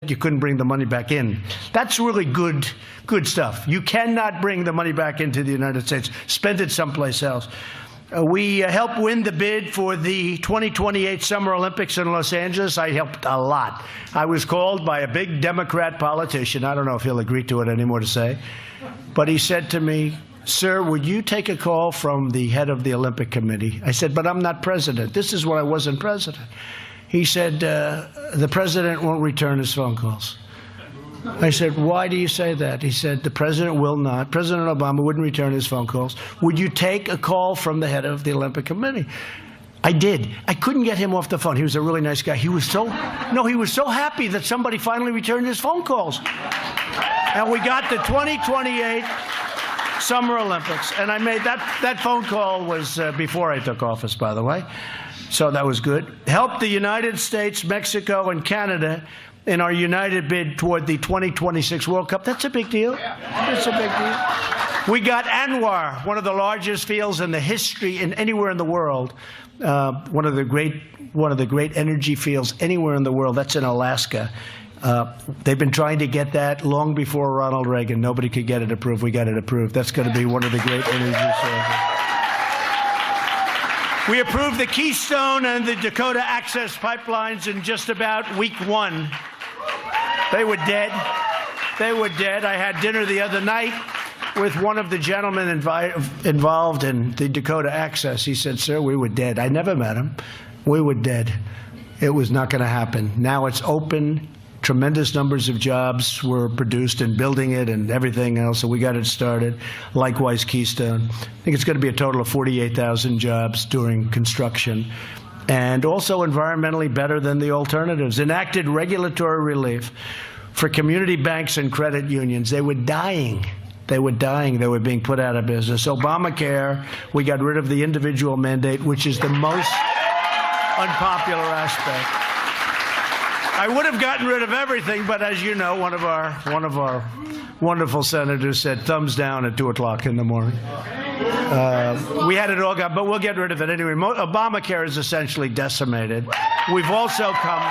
you couldn't bring the money back in. That's really good stuff. You cannot bring the money back into the United States. Spend it someplace else. We helped win the bid for the 2028 Summer Olympics in Los Angeles. I helped a lot. I was called by a big Democrat politician. I don't know if he'll agree to it anymore to say. But he said to me, "Sir, would you take a call from the head of the Olympic Committee?" I said, "But I'm not president." This is when I wasn't president. He said, "The president won't return his phone calls." I said, "Why do you say that?" He said, "The president will not. President Obama wouldn't return his phone calls. Would you take a call from the head of the Olympic Committee?" I did. I couldn't get him off the phone. He was a really nice guy. He was so happy that somebody finally returned his phone calls. And we got the 2028 Summer Olympics. And I made that phone call was before I took office, by the way. So that was good. Helped the United States, Mexico, and Canada in our united bid toward the 2026 World Cup. That's a big deal. That's a big deal. We got ANWR, one of the largest fields in the history in anywhere in the world. One of the great energy fields anywhere in the world. That's in Alaska. They've been trying to get that long before Ronald Reagan. Nobody could get it approved. We got it approved. That's going to be one of the great energy sources. We approved the Keystone and the Dakota Access pipelines in just about week one. They were dead. They were dead. I had dinner the other night with one of the gentlemen involved in the Dakota Access. He said, "Sir, we were dead." I never met him. We were dead. It was not going to happen. Now it's open. Tremendous numbers of jobs were produced in building it and everything else, so we got it started. Likewise, Keystone. I think it's going to be a total of 48,000 jobs during construction, and also environmentally better than the alternatives. Enacted regulatory relief for community banks and credit unions. They were dying. They were dying. They were being put out of business. Obamacare, we got rid of the individual mandate, which is the most unpopular aspect. I would have gotten rid of everything, but as you know, one of our wonderful senators said thumbs down at 2 o'clock in the morning. We had it all gone, but we'll get rid of it anyway. Obamacare is essentially decimated. We've also come,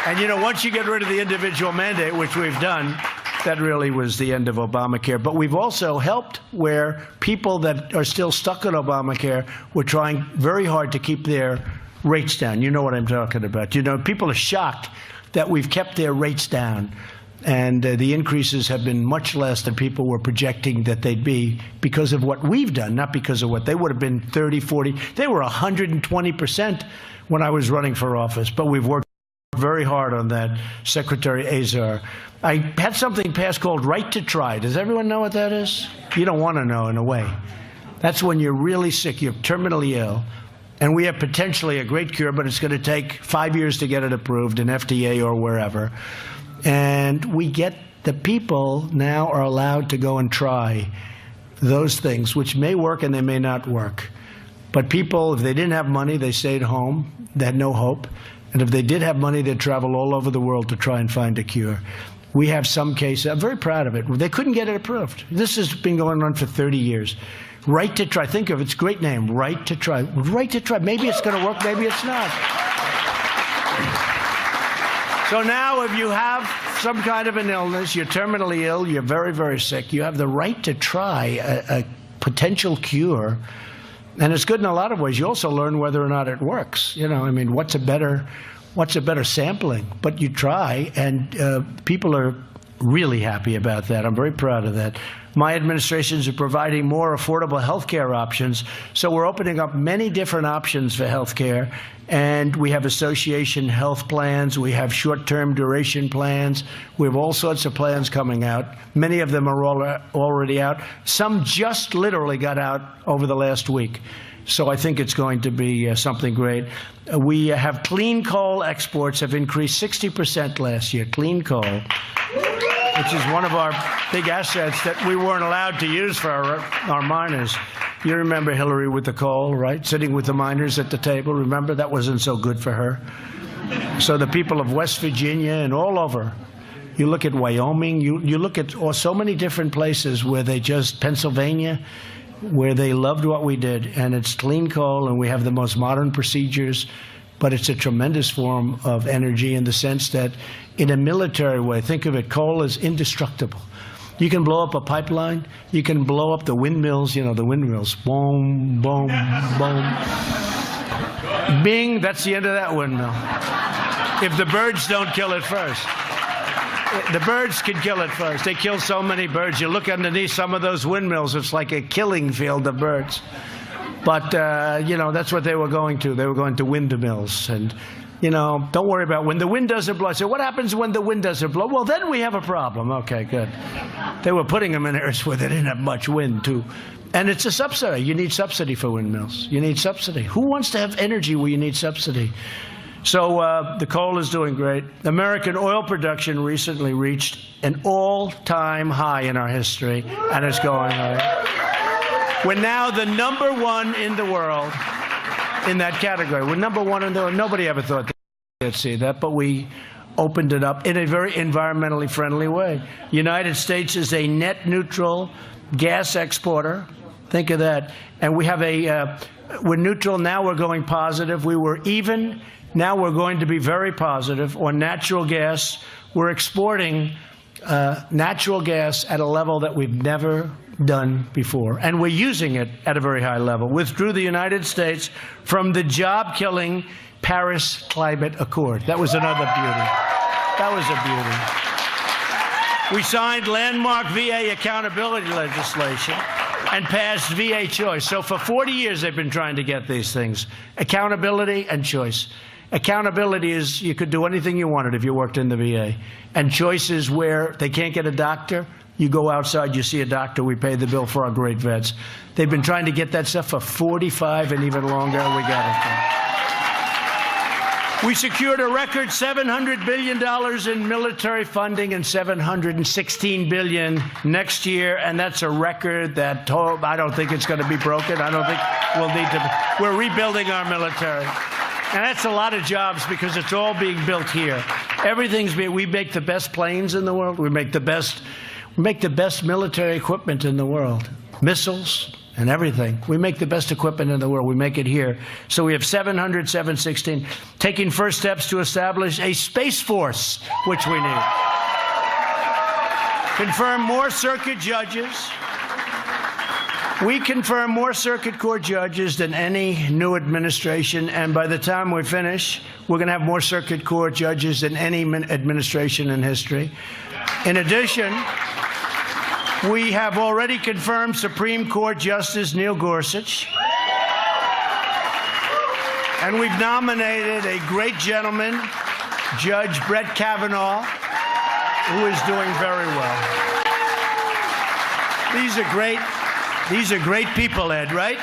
and you know, once you get rid of the individual mandate, which we've done, that really was the end of Obamacare. But we've also helped where people that are still stuck in Obamacare were trying very hard to keep their rates down. You know what I'm talking about. You know, people are shocked that we've kept their rates down. And the increases have been much less than people were projecting that they'd be because of what we've done, not because of what they would have been 30, 40. They were 120% when I was running for office. But we've worked very hard on that, Secretary Azar. I had something passed called Right to Try. Does everyone know what that is? You don't want to know, in a way. That's when you're really sick, you're terminally ill. And we have potentially a great cure, but it's going to take 5 years to get it approved in FDA or wherever. And we get the people now are allowed to go and try those things, which may work and they may not work. But people, if they didn't have money, they stayed home. They had no hope. And if they did have money, they'd travel all over the world to try and find a cure. We have some cases. I'm very proud of it. They couldn't get it approved. This has been going on for 30 years. Right to Try. Think of it. It's a great name. Right to Try. Right to Try. Maybe it's going to work. Maybe it's not. So now if you have some kind of an illness, you're terminally ill, you're very, very sick, you have the right to try a potential cure. And it's good in a lot of ways. You also learn whether or not it works. You know, I mean, what's a better sampling? But you try, and people are really happy about that. I'm very proud of that. My administrations are providing more affordable health care options, so we're opening up many different options for health care, and we have association health plans, we have short-term duration plans, we have all sorts of plans coming out. Many of them are already out. Some just literally got out over the last week. So I think it's going to be something great. We have clean coal exports have increased 60% last year, clean coal, which is one of our big assets that we weren't allowed to use for our miners. You remember Hillary with the coal, right? Sitting with the miners at the table. Remember, that wasn't so good for her. So the people of West Virginia and all over, you look at Wyoming, you look at so many different places where they just, Pennsylvania, where they loved what we did, and it's clean coal, and we have the most modern procedures. but it's a tremendous form of energy in the sense that in a military way, think of it, coal is indestructible. You can blow up a pipeline. You can blow up the windmills, you know, the windmills. Boom, boom, boom. Bing, that's the end of that windmill. If the birds don't kill it first. The birds can kill it first. They kill so many birds. You look underneath some of those windmills, it's like a killing field of birds. But, you know, that's what they were going to. They were going to windmills. And, you know, don't worry about when the wind doesn't blow. So what happens when the wind doesn't blow? Well, then we have a problem. Okay, good. They were putting them in areas where they didn't have much wind, too. And it's a subsidy. You need subsidy for windmills. You need subsidy. Who wants to have energy where you need subsidy? So the coal is doing great. American oil production recently reached an all-time high in our history, and it's going high. We're now the #1 in the world in that category. We're #1 in the world. Nobody ever thought they'd see that, but we opened it up in a very environmentally friendly way. United States is a net neutral gas exporter. Think of that. And we have we're neutral, now we're going positive. We were even, now we're going to be very positive. On natural gas, we're exporting natural gas at a level that we've never done before. And we're using it at a very high level. Withdrew the United States from the job-killing Paris Climate Accord. That was another beauty. That was a beauty. We signed landmark VA accountability legislation and passed VA choice. So for 40 years, they've been trying to get these things. Accountability and choice. Accountability is you could do anything you wanted if you worked in the VA. And choice is where they can't get a doctor. You go outside, you see a doctor, we pay the bill for our great vets. They've been trying to get that stuff for 45 and even longer, and we got it done. We secured a record $700 billion in military funding and $716 billion next year, and that's a record that I don't think it's going to be broken. I don't think we'll need to. We're rebuilding our military. And that's a lot of jobs because it's all being built here. Everything's being, we make the best planes in the world. We make the best military equipment in the world. Missiles and everything. We make the best equipment in the world. We make it here. So we have 700, 716, taking first steps to establish a space force, which we need. Confirm more circuit judges. We confirm more circuit court judges than any new administration, and by the time we finish, we're going to have more circuit court judges than any administration in history. In addition, we have already confirmed Supreme Court Justice Neil Gorsuch, and we've nominated a great gentleman, Judge Brett Kavanaugh, who is doing very well. These are great people, Ed, right?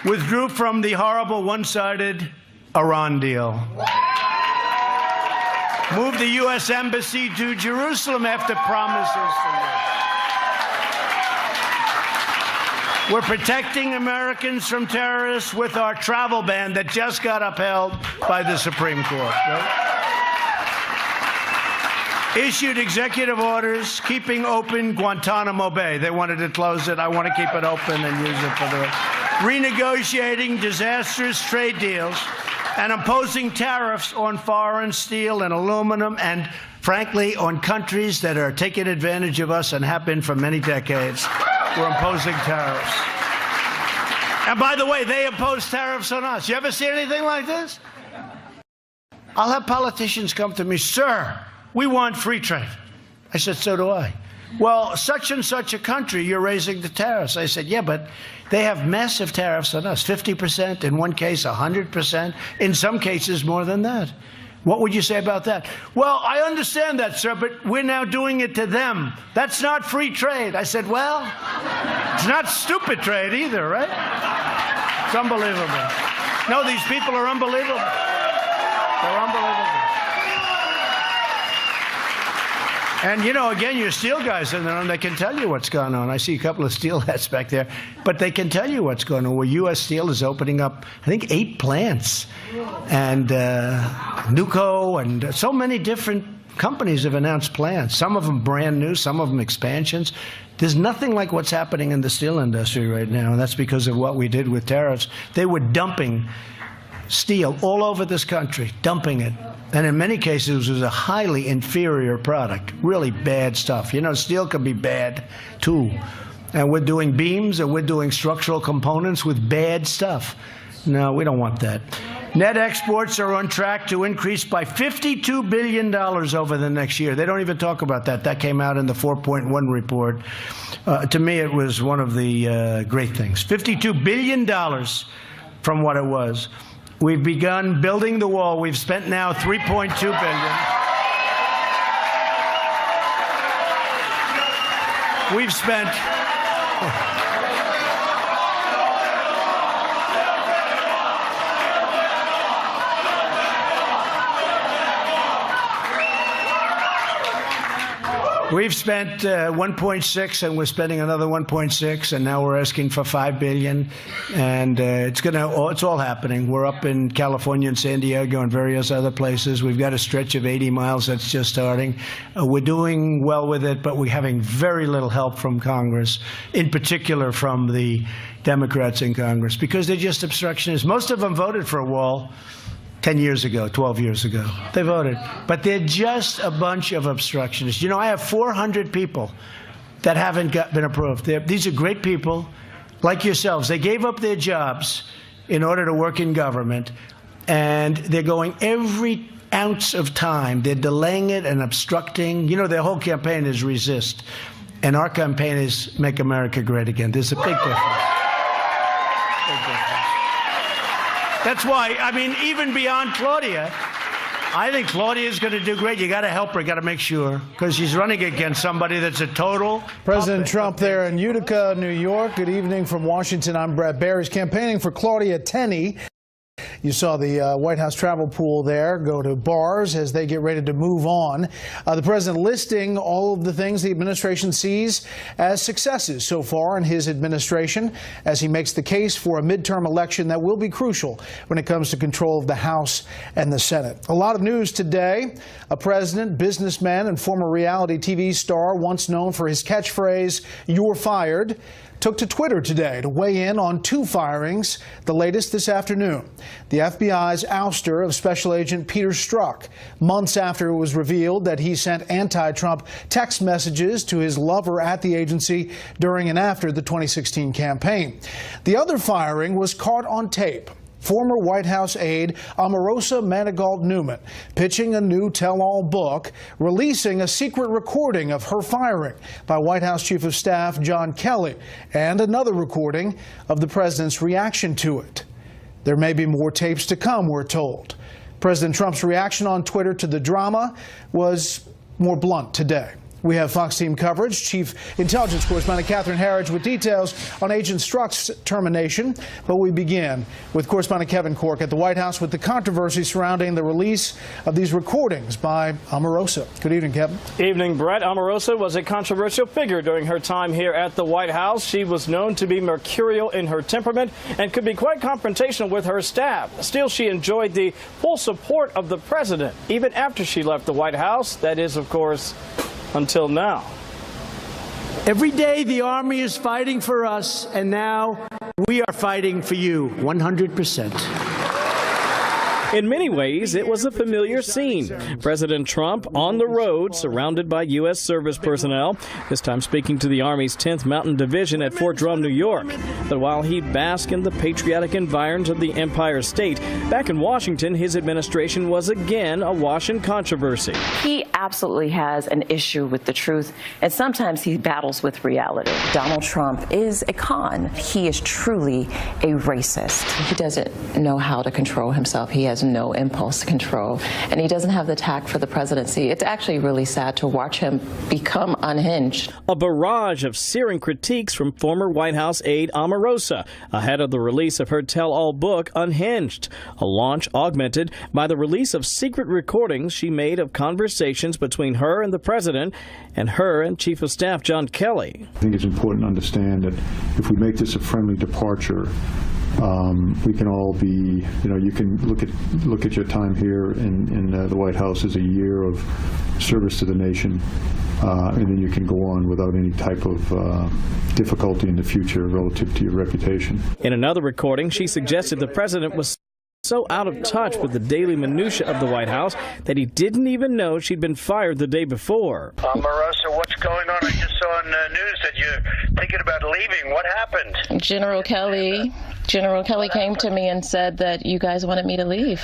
Withdrew from the horrible one-sided Iran deal. Moved the U.S. Embassy to Jerusalem after promises for war. We're protecting Americans from terrorists with our travel ban that just got upheld by the Supreme Court. Right? Issued executive orders keeping open Guantanamo Bay. They wanted to close it. I want to keep it open and use it for the renegotiating disastrous trade deals and imposing tariffs on foreign steel and aluminum and, frankly, on countries that are taking advantage of us and have been for many decades. We're imposing tariffs. And by the way, they impose tariffs on us. You ever see anything like this? I'll have politicians come to me, sir, we want free trade. I said, so do I. Well, such and such a country, you're raising the tariffs. I said, yeah, but they have massive tariffs on us, 50%, in one case 100%, in some cases more than that. What would you say about that? Well, I understand that, sir, but we're now doing it to them. That's not free trade. I said, well, it's not stupid trade either, right? It's unbelievable. No, these people are unbelievable. They're unbelievable. And, you know, again, your steel guys in there, and they can tell you what's going on. I see a couple of steel hats back there. But they can tell you what's going on. Well, U.S. Steel is opening up, I think, 8 plants. And Nuco and so many different companies have announced plants. Some of them brand new, some of them expansions. There's nothing like what's happening in the steel industry right now, and that's because of what we did with tariffs. They were dumping steel all over this country, dumping it. And in many cases, it was a highly inferior product, really bad stuff. You know, steel can be bad, too. And we're doing beams and we're doing structural components with bad stuff. No, we don't want that. Net exports are on track to increase by $52 billion over the next year. They don't even talk about that. That came out in the 4.1 report. To me, it was one of the great things. $52 billion from what it was. We've begun building the wall. We've spent now $3.2 billion. We've spent... We've spent 1.6, and we're spending another 1.6, and now we're asking for $5 billion, and it's all happening. We're up in California and San Diego and various other places. We've got a stretch of 80 miles that's just starting. We're doing well with it, but we're having very little help from Congress, in particular from the Democrats in Congress, because they're just obstructionists. Most of them voted for a wall 10 years ago, 12 years ago. They voted. But they're just a bunch of obstructionists. You know, I have 400 people that haven't been approved. These are great people, like yourselves. They gave up their jobs in order to work in government, and they're going every ounce of time. They're delaying it and obstructing. You know, their whole campaign is resist, and our campaign is make America great again. There's a big difference. Big difference. That's why, I mean, even beyond Claudia, I think Claudia is going to do great. You got to help her, got to make sure, because she's running against somebody that's a total. President Trump there in Utica, New York. Good evening from Washington. I'm Brad Baer. He's campaigning for Claudia Tenney. You saw the White House travel pool there go to bars as they get ready to move on. The president listing all of the things the administration sees as successes so far in his administration as he makes the case for a midterm election that will be crucial when it comes to control of the House and the Senate. A lot of news today. A president, businessman, and former reality TV star once known for his catchphrase, "You're fired," took to Twitter today to weigh in on two firings, the latest this afternoon. The FBI's ouster of Special Agent Peter Strzok, months after it was revealed that he sent anti-Trump text messages to his lover at the agency during and after the 2016 campaign. The other firing was caught on tape. Former White House aide Omarosa Manigault-Newman pitching a new tell-all book, releasing a secret recording of her firing by White House Chief of Staff John Kelly, and another recording of the president's reaction to it. There may be more tapes to come, we're told. President Trump's reaction on Twitter to the drama was more blunt today. We have Fox team coverage. Chief Intelligence Correspondent Catherine Harridge with details on Agent Strzok's termination. But we begin with correspondent Kevin Corke at the White House with the controversy surrounding the release of these recordings by Omarosa. Good evening, Kevin. Evening, Brett. Omarosa was a controversial figure during her time here at the White House. She was known to be mercurial in her temperament and could be quite confrontational with her staff. Still, she enjoyed the full support of the president, even after she left the White House. That is, of course, until now. Every day the Army is fighting for us, and now we are fighting for you 100%. In many ways, it was a familiar scene. President Trump on the road, surrounded by U.S. service personnel, this time speaking to the Army's 10th Mountain Division at Fort Drum, New York. But while he basked in the patriotic environs of the Empire State, back in Washington, his administration was again awash in controversy. He absolutely has an issue with the truth, and sometimes he battles with reality. Donald Trump is a con. He is truly a racist. He doesn't know how to control himself. He has no impulse control, and he doesn't have the tact for the presidency. It's actually really sad to watch him become unhinged. A barrage of searing critiques from former White House aide Omarosa ahead of the release of her tell-all book, Unhinged, a launch augmented by the release of secret recordings she made of conversations between her and the president and her and Chief of Staff John Kelly. I think it's important to understand that if we make this a friendly departure, we can all be, you can look at your time here in the White House as a year of service to the nation, and then you can go on without any type of difficulty in the future relative to your reputation. In another recording, she suggested the president was so out of touch with the daily minutia of the White House that he didn't even know she'd been fired the day before. Omarosa, what's going on? I just saw on the news that you're thinking about leaving. What happened? General Kelly came to me and said that you guys wanted me to leave.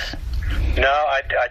No,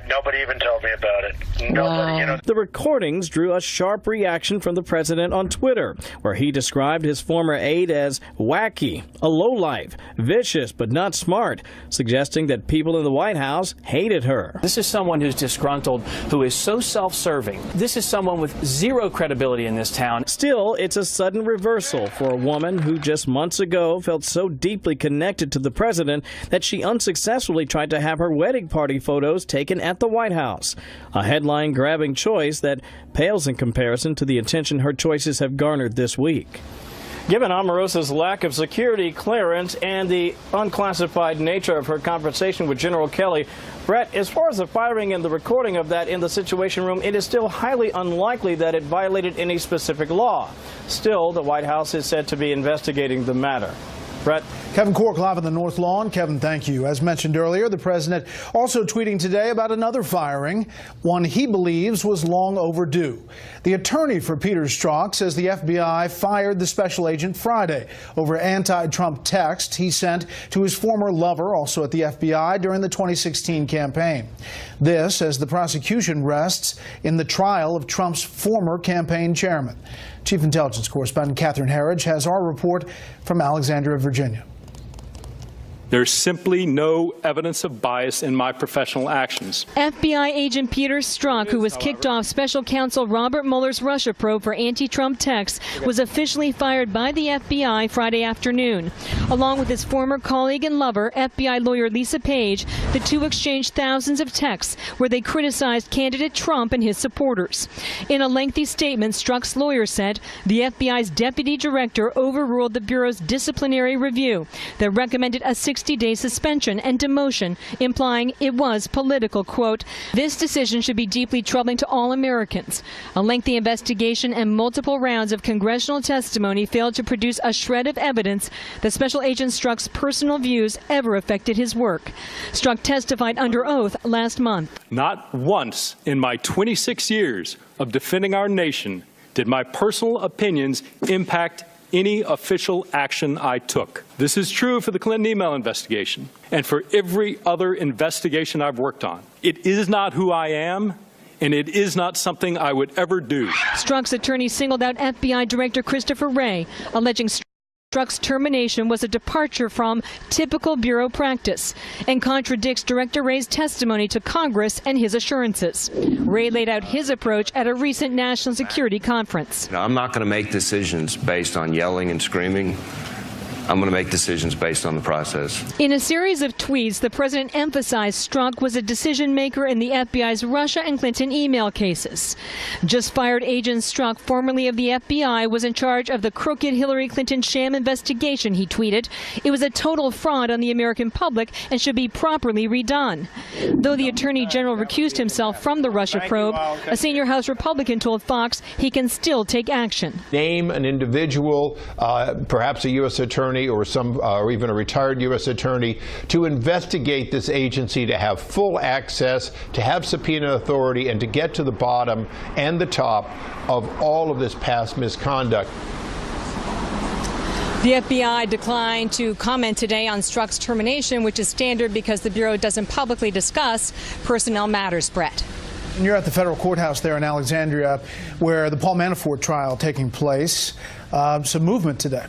nobody even told me about it. Nobody, Wow. The recordings drew a sharp reaction from the president on Twitter, where he described his former aide as wacky, a lowlife, vicious but not smart, suggesting that people in the White House hated her. This is someone who's disgruntled, who is so self-serving. This is someone with zero credibility in this town. Still, it's a sudden reversal for a woman who just months ago felt so deeply connected to the president that she unsuccessfully tried to have her wedding party photos taken at the White House. A headline-grabbing choice that pales in comparison to the attention her choices have garnered this week. Given Omarosa's lack of security clearance and the unclassified nature of her conversation with General Kelly, Brett, as far as the firing and the recording of that in the Situation Room, it is still highly unlikely that it violated any specific law. Still, the White House is said to be investigating the matter. Brett? Kevin Cork live on the North Lawn. Kevin, thank you. As mentioned earlier, the president also tweeting today about another firing, one he believes was long overdue. The attorney for Peter Strzok says the FBI fired the special agent Friday over anti-Trump text he sent to his former lover, also at the FBI, during the 2016 campaign. This as the prosecution rests in the trial of Trump's former campaign chairman. Chief Intelligence Correspondent Catherine Herridge has our report from Alexandria, Virginia. There's simply no evidence of bias in my professional actions. FBI agent Peter Strzok, who was kicked off special counsel Robert Mueller's Russia probe for anti-Trump texts, was officially fired by the FBI Friday afternoon. Along with his former colleague and lover, FBI lawyer Lisa Page, the two exchanged thousands of texts where they criticized candidate Trump and his supporters. In a lengthy statement, Strzok's lawyer said the FBI's deputy director overruled the Bureau's disciplinary review that recommended a 60-day suspension and demotion, implying it was political. Quote, "This decision should be deeply troubling to all Americans. A lengthy investigation and multiple rounds of congressional testimony failed to produce a shred of evidence that Special Agent Strzok's personal views ever affected his work." Strzok testified under oath last month. Not once in my 26 years of defending our nation did my personal opinions impact any official action I took. This is true for the Clinton email investigation and for every other investigation I've worked on. It is not who I am, and it is not something I would ever do. Strzok's attorney singled out FBI Director Christopher Wray, alleging Strzok's termination was a departure from typical Bureau practice and contradicts Director Wray's testimony to Congress and his assurances. Wray laid out his approach at a recent national security conference. I'm not going to make decisions based on yelling and screaming. I'm going to make decisions based on the process. In a series of tweets, the president emphasized Strzok was a decision maker in the FBI's Russia and Clinton email cases. Just fired agent Strzok, formerly of the FBI, was in charge of the crooked Hillary Clinton sham investigation, he tweeted. It was a total fraud on the American public and should be properly redone. Though the attorney general recused himself from the Russia probe, a senior House Republican told Fox he can still take action. Name an individual, perhaps a U.S. attorney or even a retired U.S. attorney, to investigate this agency, to have full access, to have subpoena authority, and to get to the bottom and the top of all of this past misconduct. The FBI declined to comment today on Strzok's termination, which is standard because the Bureau doesn't publicly discuss personnel matters. Brett. You're at the federal courthouse there in Alexandria, where the Paul Manafort trial taking place. Some movement today.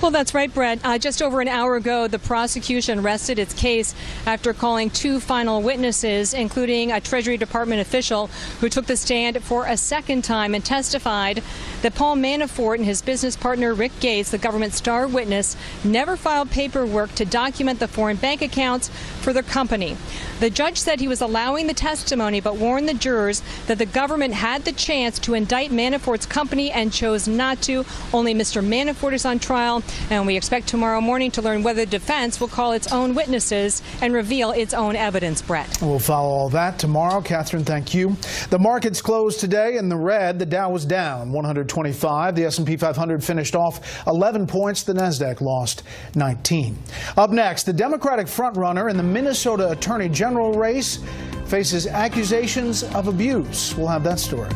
Well, that's right, Brett. Just over an hour ago, the prosecution rested its case after calling two final witnesses, including a Treasury Department official who took the stand for a second time and testified that Paul Manafort and his business partner Rick Gates, the government star witness, never filed paperwork to document the foreign bank accounts for their company. The judge said he was allowing the testimony but warned the jurors that the government had the chance to indict Manafort's company and chose not to. Only Mr. Manafort is on trial. And we expect tomorrow morning to learn whether the defense will call its own witnesses and reveal its own evidence, Brett. We'll follow all that tomorrow. Catherine, thank you. The markets closed today in the red. The Dow was down 125. The S&P 500 finished off 11 points. The Nasdaq lost 19. Up next, the Democratic frontrunner in the Minnesota Attorney General race faces accusations of abuse. We'll have that story.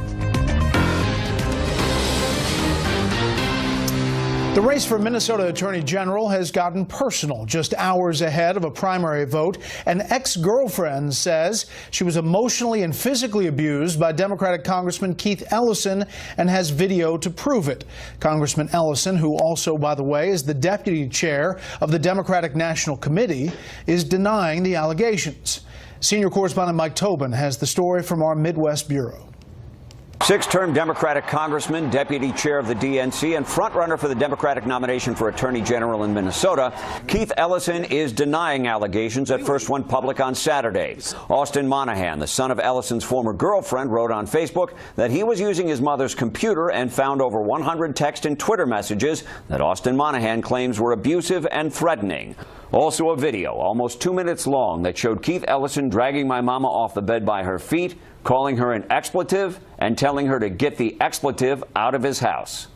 The race for Minnesota Attorney General has gotten personal. Just hours ahead of a primary vote, an ex-girlfriend says she was emotionally and physically abused by Democratic Congressman Keith Ellison and has video to prove it. Congressman Ellison, who also, by the way, is the deputy chair of the Democratic National Committee, is denying the allegations. Senior correspondent Mike Tobin has the story from our Midwest Bureau. Six-term Democratic congressman, deputy chair of the DNC, and frontrunner for the Democratic nomination for Attorney General in Minnesota, Keith Ellison is denying allegations that first went public on Saturday. Austin Monahan, the son of Ellison's former girlfriend, wrote on Facebook that he was using his mother's computer and found over 100 text and Twitter messages that Austin Monahan claims were abusive and threatening. Also a video, almost 2 minutes long, that showed Keith Ellison dragging my mama off the bed by her feet, calling her an expletive, and telling her to get the expletive out of his house.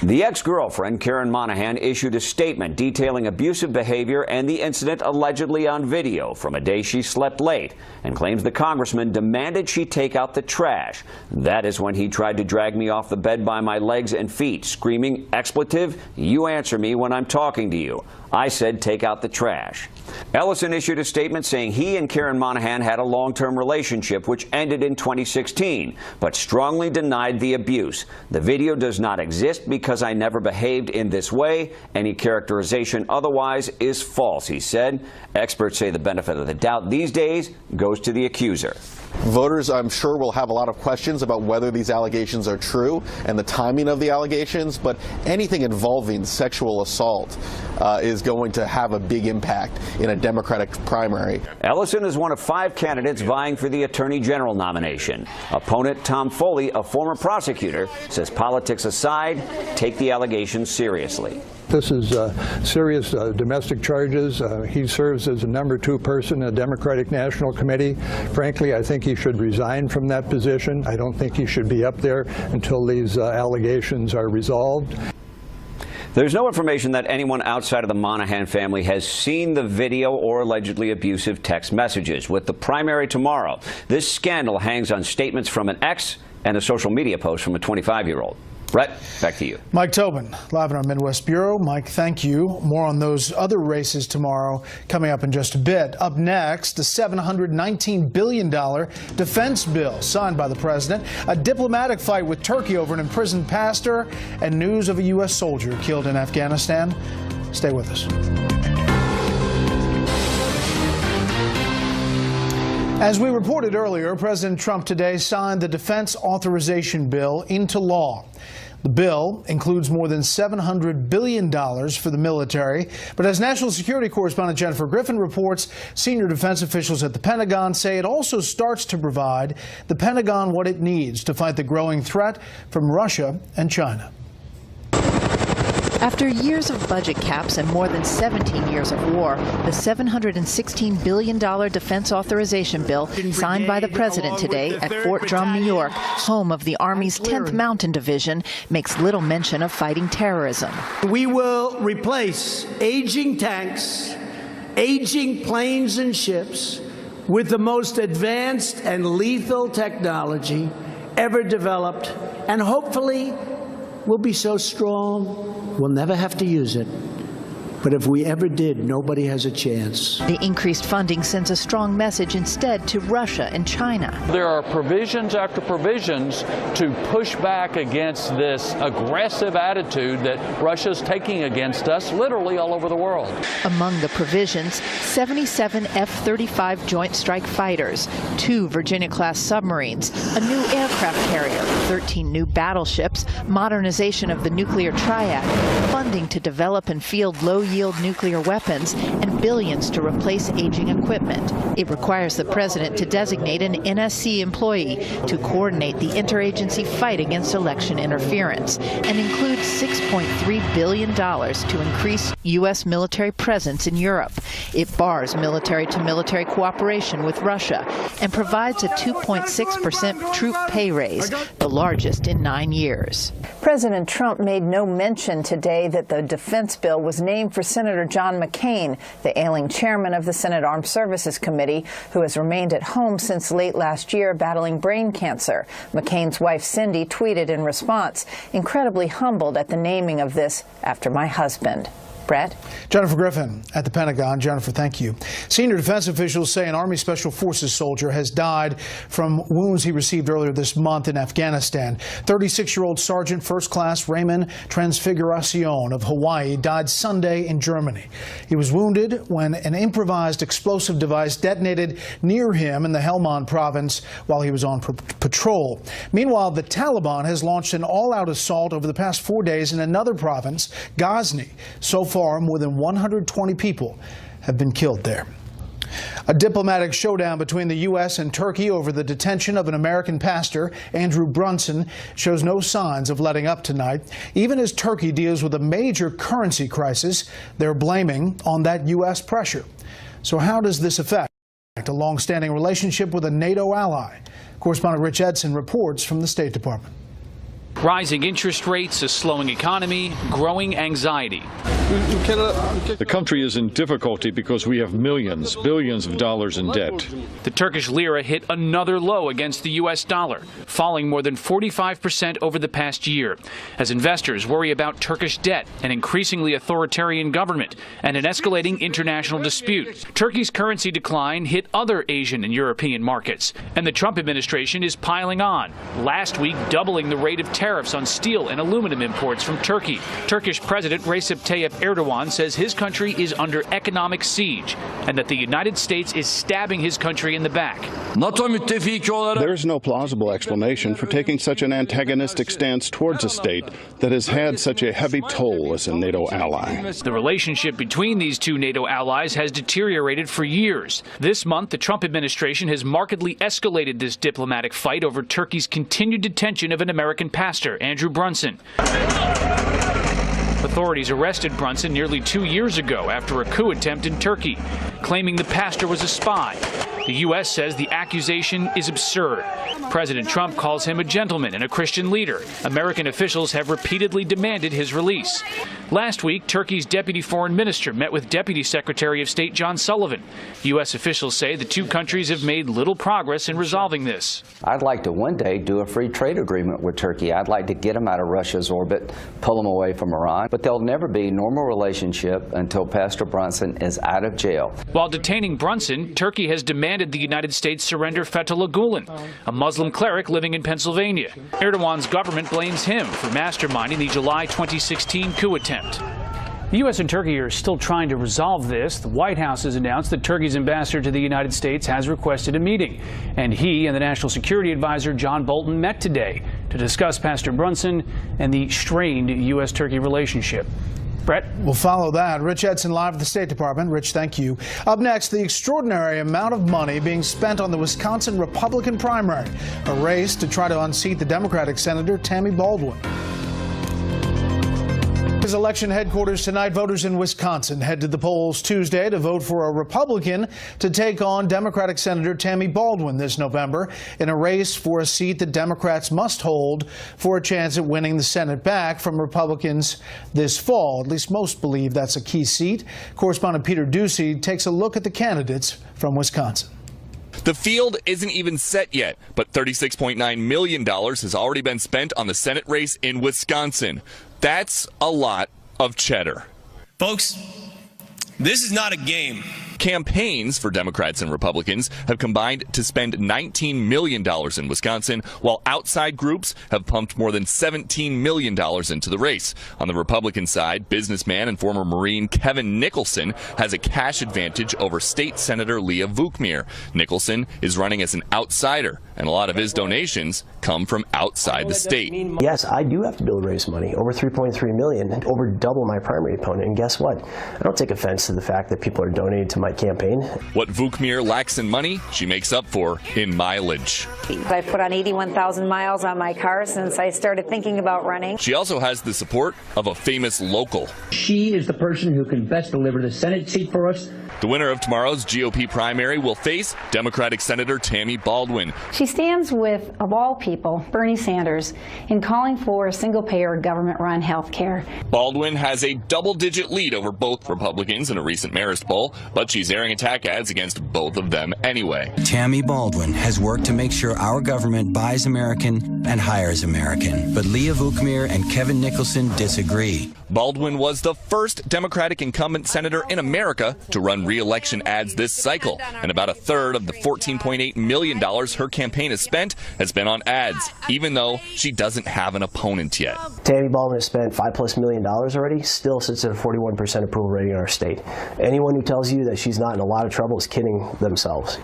The ex-girlfriend, Karen Monahan, issued a statement detailing abusive behavior and the incident allegedly on video from a day she slept late, and claims the congressman demanded she take out the trash. That is when he tried to drag me off the bed by my legs and feet, screaming, "Expletive, you answer me when I'm talking to you." I said, "Take out the trash." Ellison issued a statement saying he and Karen Monahan had a long-term relationship which ended in 2016, but strongly denied the abuse. The video does not exist because I never behaved in this way. Any characterization otherwise is false, he said. Experts say the benefit of the doubt these days goes to the accuser. Voters, I'm sure, will have a lot of questions about whether these allegations are true and the timing of the allegations, but anything involving sexual assault is going to have a big impact in a Democratic primary. Ellison is one of 5 candidates vying for the Attorney General nomination. Opponent Tom Foley, a former prosecutor, says politics aside, take the allegations seriously. This is serious domestic charges. He serves as the #2 person in the Democratic National Committee. Frankly, I think he should resign from that position. I don't think he should be up there until these allegations are resolved. There's no information that anyone outside of the Monahan family has seen the video or allegedly abusive text messages. With the primary tomorrow, this scandal hangs on statements from an ex and a social media post from a 25-year-old. Brett, back to you. Mike Tobin, live in our Midwest Bureau. Mike, thank you. More on those other races tomorrow coming up in just a bit. Up next, a $719 billion defense bill signed by the president, a diplomatic fight with Turkey over an imprisoned pastor, and news of a U.S. soldier killed in Afghanistan. Stay with us. As we reported earlier, President Trump today signed the defense authorization bill into law. The bill includes more than $700 billion for the military. But as national security correspondent Jennifer Griffin reports, senior defense officials at the Pentagon say it also starts to provide the Pentagon what it needs to fight the growing threat from Russia and China. After years of budget caps and more than 17 years of war, the $716 billion defense authorization bill signed by the president today at Fort Drum, New York, home of the Army's 10th Mountain Division, makes little mention of fighting terrorism. We will replace aging tanks, aging planes and ships with the most advanced and lethal technology ever developed, and hopefully we'll be so strong we'll never have to use it. But if we ever did, nobody has a chance. The increased funding sends a strong message instead to Russia and China. There are provisions after provisions to push back against this aggressive attitude that Russia's taking against us literally all over the world. Among the provisions, 77 F-35 Joint Strike Fighters, 2 Virginia-class submarines, a new aircraft carrier, 13 new battleships, modernization of the nuclear triad, funding to develop and field low-yield nuclear weapons, and billions to replace aging equipment. It requires the president to designate an NSC employee to coordinate the interagency fight against election interference and includes $6.3 billion to increase U.S. military presence in Europe. It bars military-to-military cooperation with Russia and provides a 2.6% troop pay raise, the largest in 9 years. President Trump made no mention today that the defense bill was named for Senator John McCain, the ailing chairman of the Senate Armed Services Committee, who has remained at home since late last year battling brain cancer. McCain's wife Cindy tweeted in response, "Incredibly humbled at the naming of this after my husband." Brett? Jennifer Griffin at the Pentagon. Jennifer, thank you. Senior defense officials say an Army Special Forces soldier has died from wounds he received earlier this month in Afghanistan. 36-year-old Sergeant First Class Raymond Transfiguracion of Hawaii died Sunday in Germany. He was wounded when an improvised explosive device detonated near him in the Helmand province while he was on patrol. Meanwhile, the Taliban has launched an all-out assault over the past 4 days in another province, Ghazni. So far, more than 120 people have been killed there. A diplomatic showdown between the U.S. and Turkey over the detention of an American pastor, Andrew Brunson, shows no signs of letting up tonight. Even as Turkey deals with a major currency crisis, they're blaming on that U.S. pressure. So how does this affect a long-standing relationship with a NATO ally? Correspondent Rich Edson reports from the State Department. Rising interest rates, a slowing economy, growing anxiety. The country is in difficulty because we have millions, billions of dollars in debt. The Turkish lira hit another low against the U.S. dollar, falling more than 45% over the past year, as investors worry about Turkish debt, an increasingly authoritarian government, and an escalating international dispute. Turkey's currency decline hit other Asian and European markets, and the Trump administration is piling on, last week doubling the rate of tariffs on steel and aluminum imports from Turkey. Turkish President Recep Tayyip Erdogan says his country is under economic siege and that the United States is stabbing his country in the back. There is no plausible explanation for taking such an antagonistic stance towards a state that has had such a heavy toll as a NATO ally. The relationship between these two NATO allies has deteriorated for years. This month, the Trump administration has markedly escalated this diplomatic fight over Turkey's continued detention of an American pastor, Andrew Brunson. Authorities arrested Brunson nearly 2 years ago after a coup attempt in Turkey, claiming the pastor was a spy. The U.S. says the accusation is absurd. President Trump calls him a gentleman and a Christian leader. American officials have repeatedly demanded his release. Last week, Turkey's deputy foreign minister met with Deputy Secretary of State John Sullivan. U.S. officials say the two countries have made little progress in resolving this. I'd like to one day do a free trade agreement with Turkey. I'd like to get them out of Russia's orbit, pull them away from Iran. But there'll never be a normal relationship until Pastor Brunson is out of jail. While detaining Brunson, Turkey has demanded the United States surrender Fethullah Gulen, a Muslim cleric living in Pennsylvania. Erdogan's government blames him for masterminding the July 2016 coup attempt. The U.S. and Turkey are still trying to resolve this. The White House has announced that Turkey's ambassador to the United States has requested a meeting, and he and the National Security Advisor John Bolton met today to discuss Pastor Brunson and the strained U.S.-Turkey relationship. Brett? We'll follow that. Rich Edson live at the State Department. Rich, thank you. Up next, the extraordinary amount of money being spent on the Wisconsin Republican primary, a race to try to unseat the Democratic Senator Tammy Baldwin. His election headquarters tonight, voters in Wisconsin head to the polls Tuesday to vote for a Republican to take on Democratic Senator Tammy Baldwin this November in a race for a seat that Democrats must hold for a chance at winning the Senate back from Republicans this fall. At least most believe that's a key seat. Correspondent Peter Ducey takes a look at the candidates from Wisconsin. The field isn't even set yet, but $36.9 million has already been spent on the Senate race in Wisconsin. That's a lot of cheddar. Folks, this is not a game. campaigns for Democrats and Republicans have combined to spend $19 million in Wisconsin, while outside groups have pumped more than $17 million into the race. On the Republican side, businessman and former Marine Kevin Nicholson has a cash advantage over State Senator Leah Vukmir. Nicholson is running as an outsider, and a lot of his donations come from outside the state. Yes, I do have to be able to raise money, over $3.3 million, over double my primary opponent. And guess what? I don't take offense to the fact that people are donating to my campaign. What Vukmir lacks in money, she makes up for in mileage. I've put on 81,000 miles on my car since I started thinking about running. She also has the support of a famous local. She is the person who can best deliver the Senate seat for us. The winner of tomorrow's GOP primary will face Democratic Senator Tammy Baldwin. She stands with, of all people, Bernie Sanders in calling for single-payer government-run health care. Baldwin has a double-digit lead over both Republicans in a recent Marist poll, but she's airing attack ads against both of them anyway. Tammy Baldwin has worked to make sure our government buys American and hires American. But Leah Vukmir and Kevin Nicholson disagree. Baldwin was the first Democratic incumbent senator in America to run re-election ads this cycle, and about a third of the $14.8 million her campaign has spent has been on ads, even though she doesn't have an opponent yet. Tammy Baldwin has spent $5+ million already, still sits at a 41% approval rating in our state. Anyone who tells you that she's not in a lot of trouble is kidding themselves.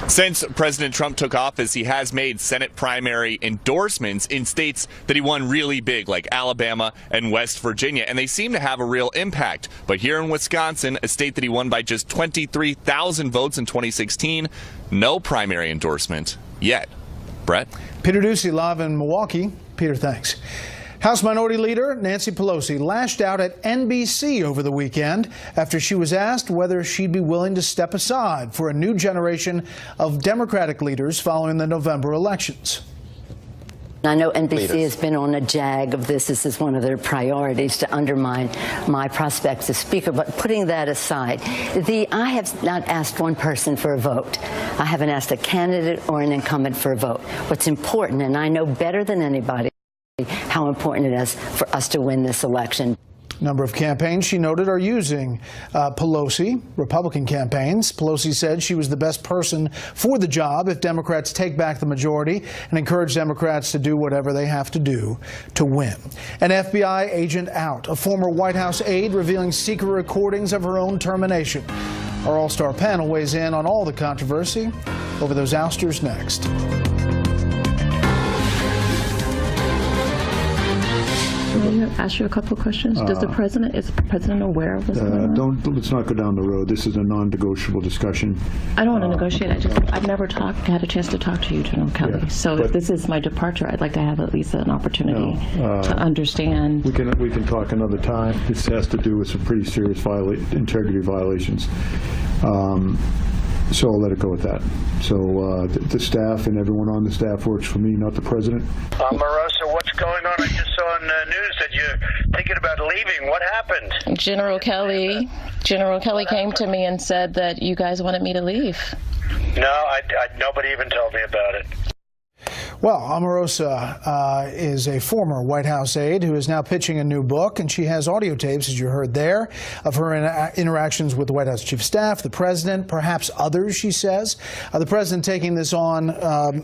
Since President Trump took office, he has made Senate primary endorsements in states that he won really big, like Alabama and West Virginia, and they seem to have a real impact. But here in Wisconsin, a state that he won by just 23,000 votes in 2016, no primary endorsement yet. Brett? Peter Ducey live in Milwaukee. Peter, thanks. House Minority Leader Nancy Pelosi lashed out at NBC over the weekend after she was asked whether she'd be willing to step aside for a new generation of Democratic leaders following the November elections. I know NBC has been on a jag of this. This is one of their priorities, to undermine my prospects as Speaker. But putting that aside, I have not asked one person for a vote. I haven't asked a candidate or an incumbent for a vote. What's important, and I know better than anybody, how important it is for us to win this election. A number of campaigns, she noted, are using Pelosi, Republican campaigns. Pelosi said she was the best person for the job if Democrats take back the majority, and encouraged Democrats to do whatever they have to do to win. An FBI agent out, a former White House aide revealing secret recordings of her own termination. Our all-star panel weighs in on all the controversy over those ousters next. May I ask you a couple of questions? Is the president aware of this? Let's not go down the road. This is a non-negotiable discussion. I don't want to negotiate. I've never had a chance to talk to you, General Kelly. Yeah, so if this is my departure, I'd like to have at least an opportunity to understand. We can talk another time. This has to do with some pretty serious integrity violations. So I'll let it go at that. So the staff and everyone on the staff works for me, not the president. Omarosa, what's going on? I just saw on the news that you're thinking about leaving. What happened? General Kelly came to me and said that you guys wanted me to leave. No, nobody even told me about it. Well, Omarosa is a former White House aide who is now pitching a new book, and she has audio tapes, as you heard there, of her interactions with the White House Chief of Staff, the President, perhaps others, she says. The President taking this on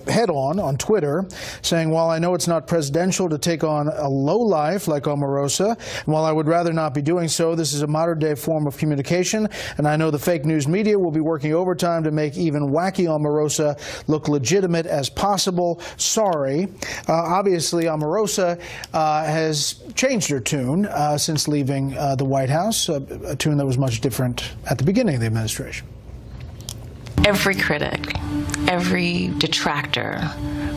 head-on Twitter, saying, while I know it's not presidential to take on a lowlife like Omarosa, and while I would rather not be doing so, this is a modern-day form of communication, and I know the fake news media will be working overtime to make even wacky Omarosa look legitimate as possible. Sorry. Obviously, Omarosa has changed her tune since leaving the White House, a tune that was much different at the beginning of the administration. Every critic, every detractor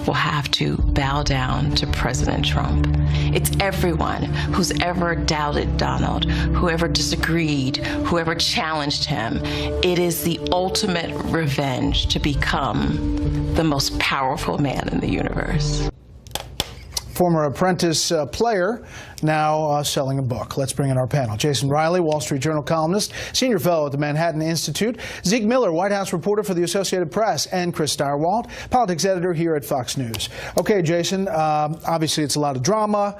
will have to bow down to President Trump. It's everyone who's ever doubted Donald, whoever disagreed, whoever challenged him. It is the ultimate revenge to become the most powerful man in the universe. Former Apprentice player, now selling a book. Let's bring in our panel. Jason Riley, Wall Street Journal columnist, senior fellow at the Manhattan Institute. Zeke Miller, White House reporter for the Associated Press. And Chris Stirewalt, politics editor here at Fox News. Okay, Jason, obviously it's a lot of drama.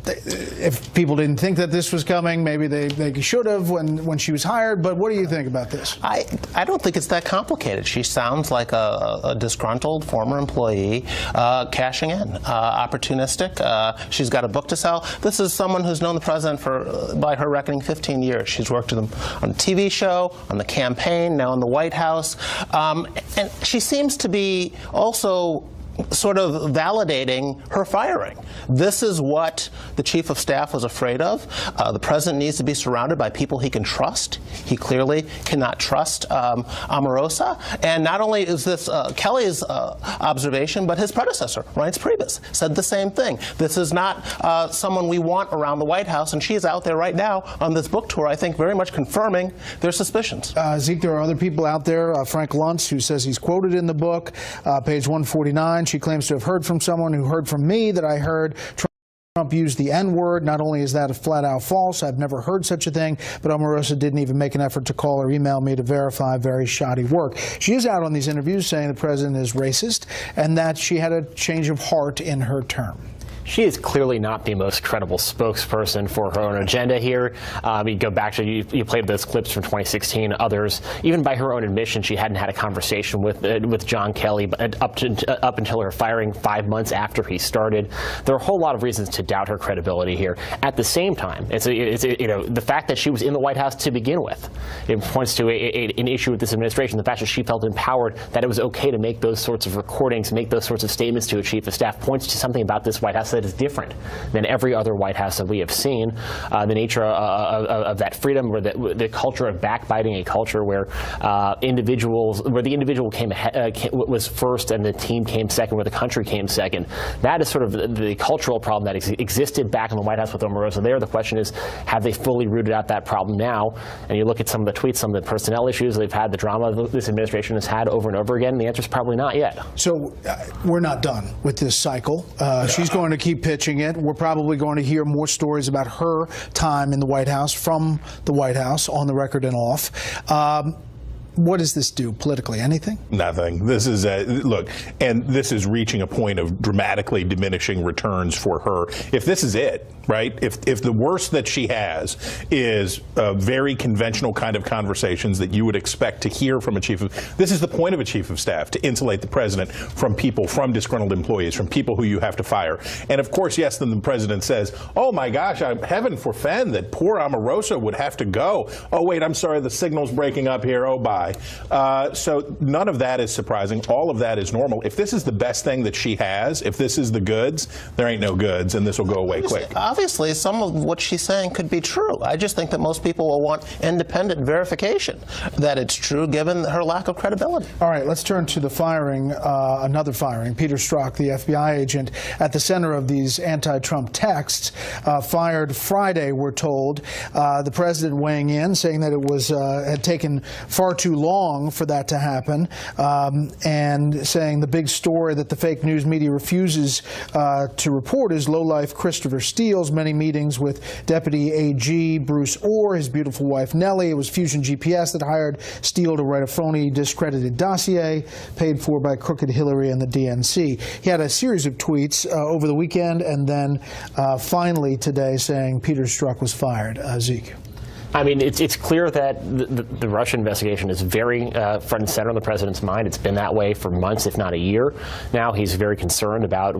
if people didn't think that this was coming, maybe they should have when she was hired. But what do you think about this? I don't think it's that complicated. She sounds like a disgruntled former employee cashing in, opportunistic. She's got a book to sell. This is someone who's known the president for, by her reckoning, 15 years. She's worked with him on a TV show, on the campaign, now in the White House. And she seems to be also sort of validating her firing. This is what the chief of staff was afraid of. The president needs to be surrounded by people he can trust. He clearly cannot trust Omarosa. And not only is this Kelly's observation, but his predecessor, Reince Priebus, said the same thing. This is not someone we want around the White House, and she's out there right now on this book tour, I think, very much confirming their suspicions. Zeke, there are other people out there. Frank Luntz, who says he's quoted in the book, page 149. She claims to have heard from someone who heard from me that I heard Trump used the N-word. Not only is that flat out false, I've never heard such a thing, but Omarosa didn't even make an effort to call or email me to verify. Very shoddy work. She is out on these interviews saying the president is racist and that she had a change of heart in her term. She is clearly not the most credible spokesperson for her own agenda here. You go back to, you played those clips from 2016, others. Even by her own admission, she hadn't had a conversation with John Kelly up until her firing 5 months after he started. There are a whole lot of reasons to doubt her credibility here. At the same time, it's the fact that she was in the White House to begin with. It points to an issue with this administration, the fact that she felt empowered, that it was okay to make those sorts of recordings, make those sorts of statements to a chief of staff, points to something about this White House that is different than every other White House that we have seen. The nature of that freedom, or the culture of backbiting, a culture where the individual was first and the team came second, where the country came second. That is sort of the cultural problem that existed back in the White House with Omarosa there. The question is, have they fully rooted out that problem now? And you look at some of the tweets, some of the personnel issues they've had, the drama this administration has had over and over again, and the answer is probably not yet. So we're not done with this cycle. She's going to keep pitching it. We're probably going to hear more stories about her time in the White House from the White House, on the record and off. What does this do politically? Anything? Nothing. This is look, and this is reaching a point of dramatically diminishing returns for her. If this is it, right? If the worst that she has is very conventional kind of conversations that you would expect to hear from a chief of, this is the point of a chief of staff, to insulate the president from people, from disgruntled employees, from people who you have to fire. And of course, yes, then the president says, oh my gosh, heaven forfend that poor Omarosa would have to go. Oh wait, I'm sorry, the signal's breaking up here. Oh bye. So none of that is surprising. All of that is normal. If this is the best thing that she has, if this is the goods, there ain't no goods, and this will go away quick. Obviously, some of what she's saying could be true. I just think that most people will want independent verification that it's true, given her lack of credibility. All right, let's turn to the firing, another firing. Peter Strzok, the FBI agent at the center of these anti-Trump texts, fired Friday, we're told. The president weighing in, saying that it was had taken far too long for that to happen, and saying the big story that the fake news media refuses to report is lowlife Christopher Steele's many meetings with Deputy AG Bruce Orr, his beautiful wife Nellie. It was Fusion GPS that hired Steele to write a phony, discredited dossier paid for by crooked Hillary and the DNC. He had a series of tweets over the weekend, and then finally today saying Peter Strzok was fired. Zeke. I mean, it's clear that the Russia investigation is very front and center on the president's mind. It's been that way for months, if not a year. Now he's very concerned about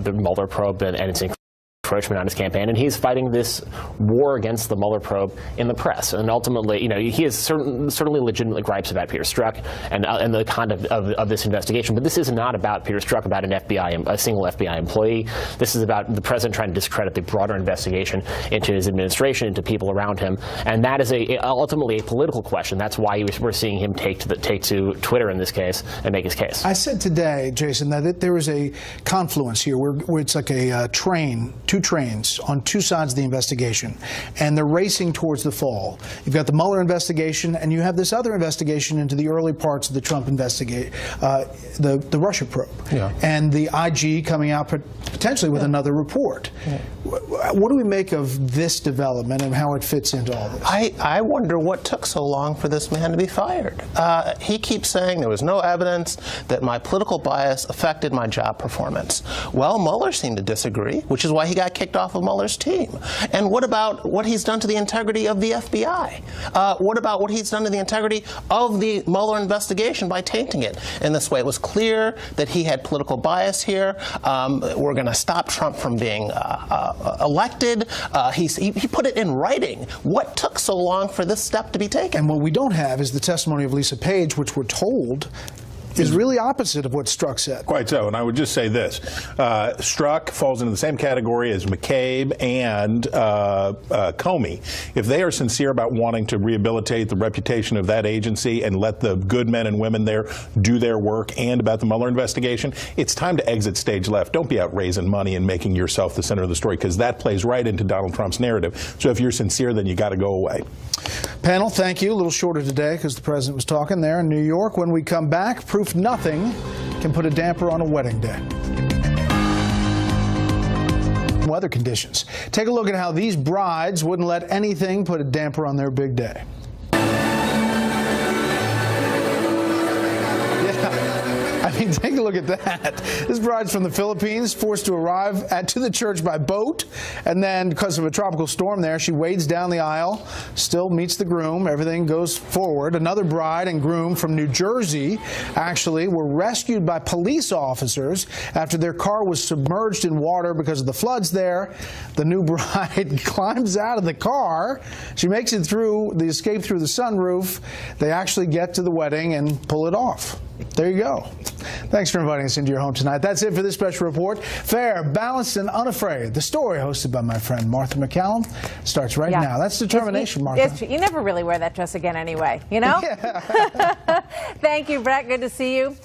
the Mueller probe and its encroachment on his campaign, and he's fighting this war against the Mueller probe in the press. And ultimately, you know, he has certainly legitimate gripes about Peter Strzok and the conduct of this investigation. But this is not about Peter Strzok, about a single FBI employee. This is about the president trying to discredit the broader investigation into his administration, into people around him, and that is ultimately a political question. That's why we're seeing him take to Twitter in this case and make his case. I said today, Jason, that there is a confluence here where it's like a train. Two trains on two sides of the investigation, and they're racing towards the fall. You've got the Mueller investigation, and you have this other investigation into the early parts of the Trump investigation, the Russia probe, and the IG coming out potentially with another report. What do we make of this development and how it fits into all this? I wonder what took so long for this man to be fired. He keeps saying there was no evidence that my political bias affected my job performance. Well, Mueller seemed to disagree, which is why he got FBI kicked off of Mueller's team? And what about what he's done to the integrity of the FBI? What about what he's done to the integrity of the Mueller investigation by tainting it in this way? It was clear that he had political bias here. We're going to stop Trump from being elected. He put it in writing. What took so long for this step to be taken? And what we don't have is the testimony of Lisa Page, which we're told is really opposite of what Strzok said. Quite so, and I would just say this. Strzok falls into the same category as McCabe and Comey. If they are sincere about wanting to rehabilitate the reputation of that agency and let the good men and women there do their work, and about the Mueller investigation, it's time to exit stage left. Don't be out raising money and making yourself the center of the story, because that plays right into Donald Trump's narrative. So if you're sincere, then you got to go away. Panel, thank you. A little shorter today because the president was talking there in New York. When we come back, proof nothing can put a damper on a wedding day. Weather conditions. Take a look at how these brides wouldn't let anything put a damper on their big day. I mean, take a look at that. This bride's from the Philippines, forced to arrive to the church by boat, and then because of a tropical storm there, she wades down the aisle, still meets the groom, everything goes forward. Another bride and groom from New Jersey actually were rescued by police officers after their car was submerged in water because of the floods there. The new bride climbs out of the car. She makes it through the escape through the sunroof. They actually get to the wedding and pull it off. There you go. Thanks for inviting us into your home tonight. That's it for this special report. Fair, balanced, and unafraid. The story hosted by my friend Martha McCallum starts right now. That's determination, Martha. You never really wear that dress again anyway, you know? Thank you, Brett. Good to see you.